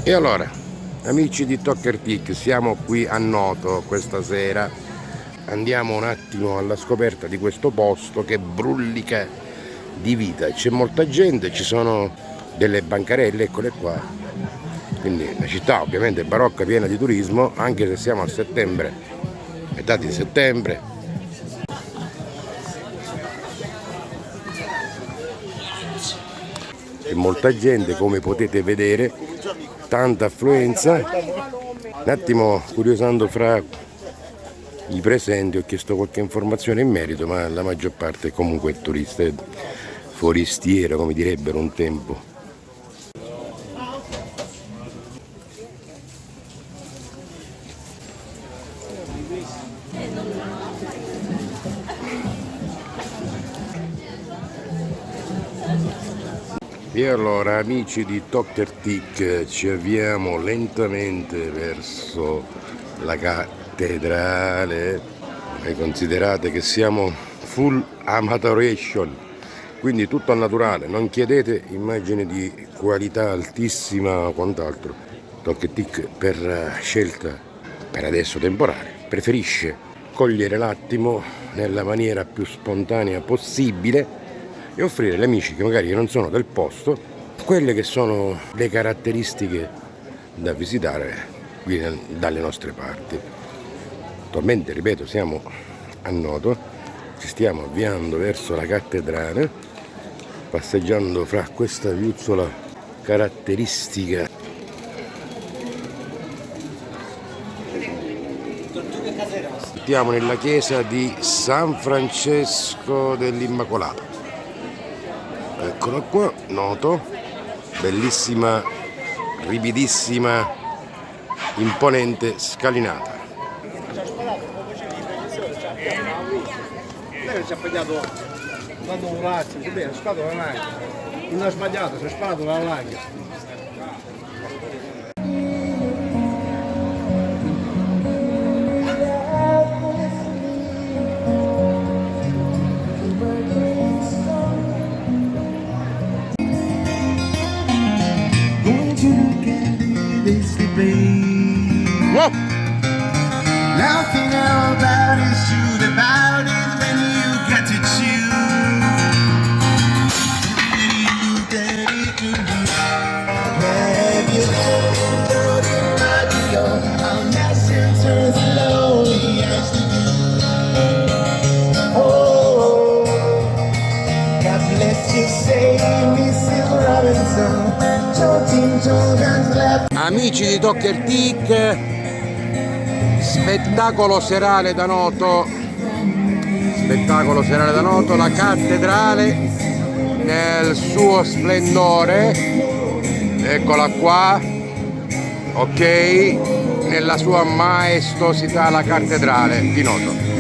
E allora, amici di Tocchertic, siamo qui a Noto questa sera. Andiamo un attimo alla scoperta di questo posto che brullica di vita. C'è molta gente, ci sono delle bancarelle, eccole qua. Quindi la città ovviamente è barocca, piena di turismo, anche se siamo a settembre, metà di settembre. C'è molta gente, come potete vedere, tanta affluenza. Un attimo curiosando fra i presenti ho chiesto qualche informazione in merito, ma la maggior parte comunque è turista, è forestiero, come direbbero un tempo. E allora, amici di Tocchertic, ci avviamo lentamente verso la cattedrale e considerate che siamo full amatoration, quindi tutto al naturale, non chiedete immagini di qualità altissima o quant'altro. Tocchertic, per scelta per adesso temporanea, preferisce cogliere l'attimo nella maniera più spontanea possibile e offrire agli amici che magari non sono del posto quelle che sono le caratteristiche da visitare qui dalle nostre parti. Attualmente, ripeto, siamo a Noto, ci stiamo avviando verso la cattedrale, passeggiando fra questa viuzzola caratteristica. Siamo nella chiesa di San Francesco dell'Immacolato. Eccola qua, Noto, bellissima, ripidissima, imponente scalinata. Lei ci ha sbagliato quando un razzo, bene, sparato la lagna. Non ha sbagliato, si è sparato la lagna. Wow. Nothing about is true about it when you get to choose. Have you heard the radio? Our nation turns slowly as to do. Oh, God bless you, say Mrs. Robinson. Jotin Jordan's left. Amici di Tocchertic, spettacolo serale da Noto, la cattedrale nel suo splendore, eccola qua, ok, nella sua maestosità la cattedrale di Noto.